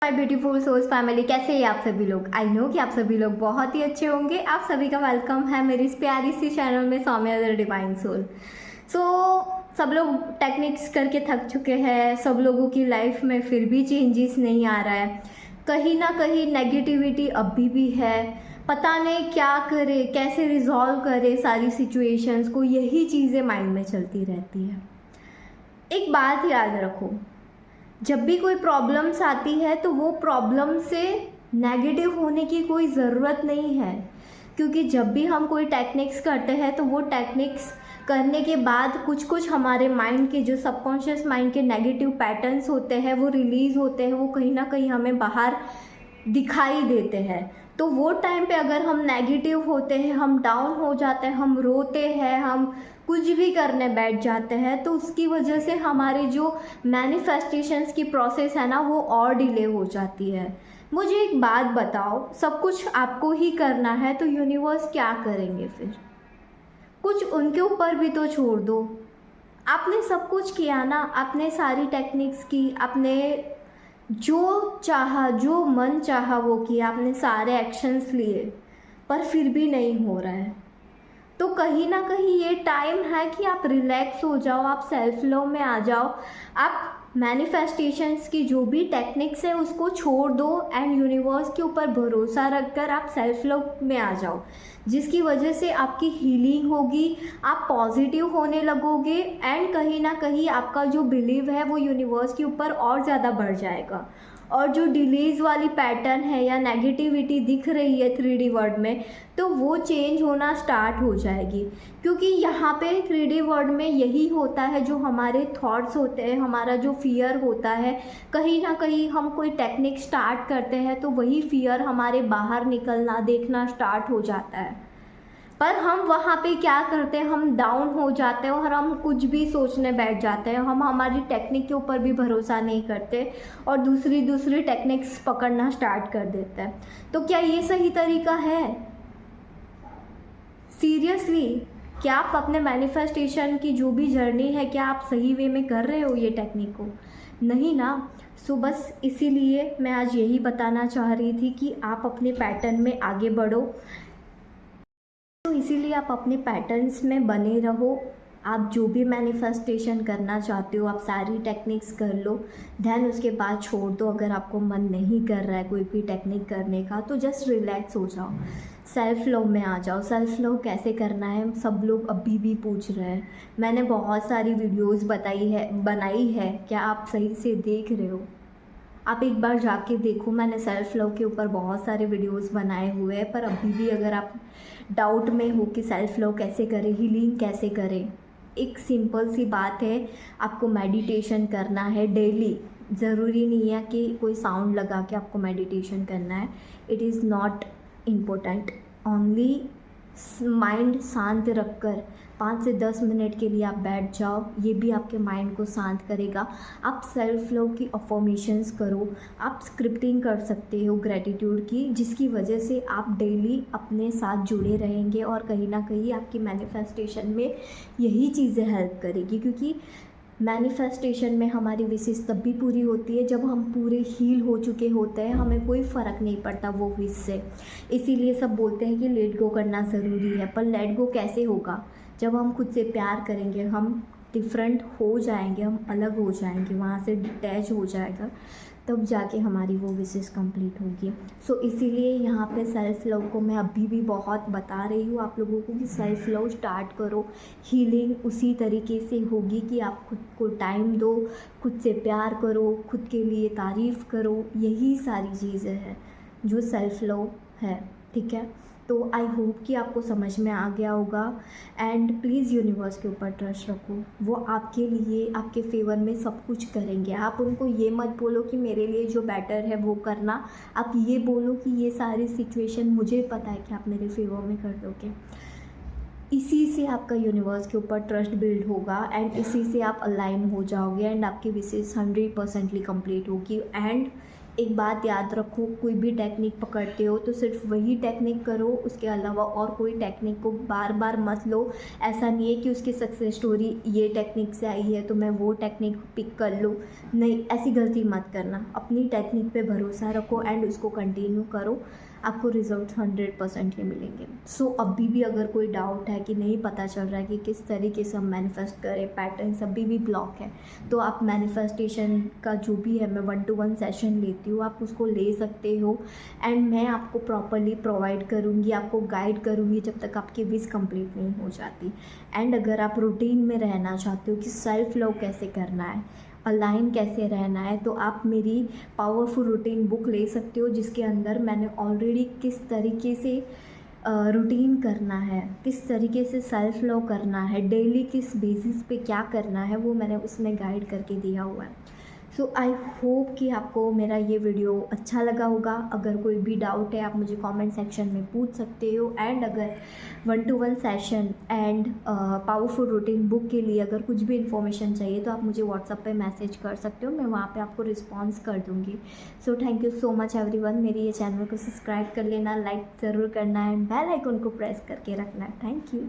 My beautiful souls family, कैसे हैं आप सभी लोग। आई नो कि आप सभी लोग बहुत ही अच्छे होंगे। आप सभी का वेलकम है मेरी इस प्यारी सी चैनल में सौम्या द डिवाइन सोल। सब लोग टेक्निक्स करके थक चुके हैं। सब लोगों की लाइफ में फिर भी चेंजेस नहीं आ रहा है। कहीं ना कहीं नेगेटिविटी अभी भी है। पता नहीं क्या करे, कैसे रिजॉल्व करे सारी सिचुएशंस को, यही चीज़ें माइंड में चलती रहती है। एक बात याद रखो, जब भी कोई प्रॉब्लम्स आती है तो वो प्रॉब्लम से नेगेटिव होने की कोई ज़रूरत नहीं है, क्योंकि जब भी हम कोई टेक्निक्स करते हैं तो वो टेक्निक्स करने के बाद कुछ कुछ हमारे माइंड के जो सबकॉन्शियस माइंड के नेगेटिव पैटर्न्स होते हैं वो रिलीज़ होते हैं, वो कहीं ना कहीं हमें बाहर दिखाई देते हैं। तो वो टाइम पे अगर हम नेगेटिव होते हैं, हम डाउन हो जाते हैं, हम रोते हैं, हम कुछ भी करने बैठ जाते हैं, तो उसकी वजह से हमारे जो मैनिफेस्टेशंस की प्रोसेस है ना वो और डिले हो जाती है। मुझे एक बात बताओ, सब कुछ आपको ही करना है तो यूनिवर्स क्या करेंगे फिर? कुछ उनके ऊपर भी तो छोड़ दो। आपने सब कुछ किया ना, आपने सारी टेक्निक्स की, आपने जो चाहा, जो मन चाहा वो किया, आपने सारे एक्शंस लिए, पर फिर भी नहीं हो रहा है। तो कहीं ना कहीं ये टाइम है कि आप रिलैक्स हो जाओ, आप सेल्फ लव में आ जाओ। आप मैनिफेस्टेशंस की जो भी टेक्निक्स है उसको छोड़ दो एंड यूनिवर्स के ऊपर भरोसा रखकर आप सेल्फ लव में आ जाओ, जिसकी वजह से आपकी हीलिंग होगी, आप पॉजिटिव होने लगोगे एंड कहीं ना कहीं आपका जो बिलीव है वो यूनिवर्स के ऊपर और ज़्यादा बढ़ जाएगा। और जो डिलीज वाली पैटर्न है या नेगेटिविटी दिख रही है 3D वर्ल्ड में, तो वो चेंज होना स्टार्ट हो जाएगी। क्योंकि यहाँ पे 3D वर्ल्ड में यही होता है, जो हमारे थॉट्स होते हैं, हमारा जो फियर होता है, कहीं ना कहीं हम कोई टेक्निक स्टार्ट करते हैं तो वही फियर हमारे बाहर निकलना देखना स्टार्ट हो जाता है। पर हम वहाँ पे क्या करते हैं, हम डाउन हो जाते हैं और हम कुछ भी सोचने बैठ जाते हैं। हम हमारी टेक्निक के ऊपर भी भरोसा नहीं करते और दूसरी टेक्निक्स पकड़ना स्टार्ट कर देते हैं। तो क्या ये सही तरीका है? सीरियसली, क्या आप अपने मैनिफेस्टेशन की जो भी जर्नी है, क्या आप सही वे में कर रहे हो ये टेक्निक को? नहीं ना। सो बस इसीलिए मैं आज यही बताना चाह रही थी कि आप अपने पैटर्न में आगे बढ़ो। तो इसीलिए आप अपने पैटर्न्स में बने रहो। आप जो भी मैनिफेस्टेशन करना चाहते हो, आप सारी टेक्निक्स कर लो, देन उसके बाद छोड़ दो। अगर आपको मन नहीं कर रहा है कोई भी टेक्निक करने का तो जस्ट रिलैक्स हो जाओ, सेल्फ लव में आ जाओ। सेल्फ लव कैसे करना है सब लोग अभी भी पूछ रहे हैं। मैंने बहुत सारी वीडियोस बनाई है, क्या आप सही से देख रहे हो? आप एक बार जाके देखो, मैंने सेल्फ लव के ऊपर बहुत सारे वीडियोस बनाए हुए हैं। पर अभी भी अगर आप डाउट में हो कि सेल्फ लव कैसे करें, हीलिंग कैसे करें, एक सिंपल सी बात है, आपको मेडिटेशन करना है डेली। ज़रूरी नहीं है कि कोई साउंड लगा के आपको मेडिटेशन करना है। It is not important. Only mind शांत रखकर 5 से 10 मिनट के लिए आप बैठ जाओ, ये भी आपके माइंड को शांत करेगा। आप सेल्फ लव की अफर्मेशंस करो, आप स्क्रिप्टिंग कर सकते हो ग्रैटिट्यूड की, जिसकी वजह से आप डेली अपने साथ जुड़े रहेंगे और कहीं ना कहीं आपकी मैनिफेस्टेशन में यही चीज़ें हेल्प करेगी। क्योंकि मैनिफेस्टेशन में हमारी विशेष तब भी पूरी होती है जब हम पूरे हील हो चुके होते हैं, हमें कोई फ़र्क नहीं पड़ता वो विश से। इसीलिए सब बोलते हैं कि लेट गो करना ज़रूरी है। पर लेट गो कैसे होगा? जब हम खुद से प्यार करेंगे, हम डिफरेंट हो जाएंगे, हम अलग हो जाएंगे, वहाँ से डिटैच हो जाएगा, तब जाके हमारी वो विशेस कंप्लीट होगी। सो इसीलिए यहाँ पे सेल्फ लव को मैं अभी भी बहुत बता रही हूँ आप लोगों को कि सेल्फ लव स्टार्ट करो। हीलिंग उसी तरीके से होगी कि आप खुद को टाइम दो, खुद से प्यार करो, खुद के लिए तारीफ़ करो। यही सारी चीज़ें हैं जो सेल्फ लव है, ठीक है? तो आई होप कि आपको समझ में आ गया होगा। एंड प्लीज़ यूनिवर्स के ऊपर ट्रस्ट रखो, वो आपके लिए, आपके फेवर में सब कुछ करेंगे। आप उनको ये मत बोलो कि मेरे लिए जो बेटर है वो करना, आप ये बोलो कि ये सारी सिचुएशन मुझे पता है कि आप मेरे फेवर में कर दोगे। इसी से आपका यूनिवर्स के ऊपर ट्रस्ट बिल्ड होगा एंड इसी से आप अलाइन हो जाओगे एंड आपकी विशेष 100% कंप्लीट होगी। एंड एक बात याद रखो, कोई भी टेक्निक पकड़ते हो तो सिर्फ वही टेक्निक करो, उसके अलावा और कोई टेक्निक को बार बार मत लो। ऐसा नहीं है कि उसकी सक्सेस स्टोरी ये टेक्निक से आई है तो मैं वो टेक्निक पिक कर लूँ। नहीं, ऐसी गलती मत करना। अपनी टेक्निक पे भरोसा रखो एंड उसको कंटिन्यू करो, आपको रिजल्ट 100% ही मिलेंगे। सो अभी भी अगर कोई डाउट है कि नहीं पता चल रहा है कि किस तरीके से हम मैनिफेस्ट करें, पैटर्न्स अभी भी ब्लॉक है, तो आप मैनिफेस्टेशन का जो भी है, मैं 1-to-1 सेशन लेती हूँ, आप उसको ले सकते हो एंड मैं आपको प्रॉपरली प्रोवाइड करूँगी, आपको गाइड करूँगी जब तक आपकी विश कंप्लीट नहीं हो जाती। एंड अगर आप रूटीन में रहना चाहते हो कि सेल्फ लव कैसे करना है, अलाइन कैसे रहना है, तो आप मेरी पावरफुल रूटीन बुक ले सकते हो, जिसके अंदर मैंने ऑलरेडी किस तरीके से रूटीन करना है, किस तरीके से सेल्फ लव करना है, डेली किस बेसिस पे क्या करना है, वो मैंने उसमें गाइड करके दिया हुआ है। सो आई होप कि आपको मेरा ये वीडियो अच्छा लगा होगा। अगर कोई भी डाउट है आप मुझे कमेंट सेक्शन में पूछ सकते हो। एंड अगर 1-to-1 session and powerful routine book के लिए अगर कुछ भी इन्फॉर्मेशन चाहिए तो आप मुझे व्हाट्सएप पे मैसेज कर सकते हो, मैं वहाँ पे आपको रिस्पॉन्स कर दूँगी। So thank you so much everyone. मेरी ये चैनल को सब्सक्राइब कर लेना, लाइक ज़रूर करना है, बेल आइकन को प्रेस करके रखना है। Thank you.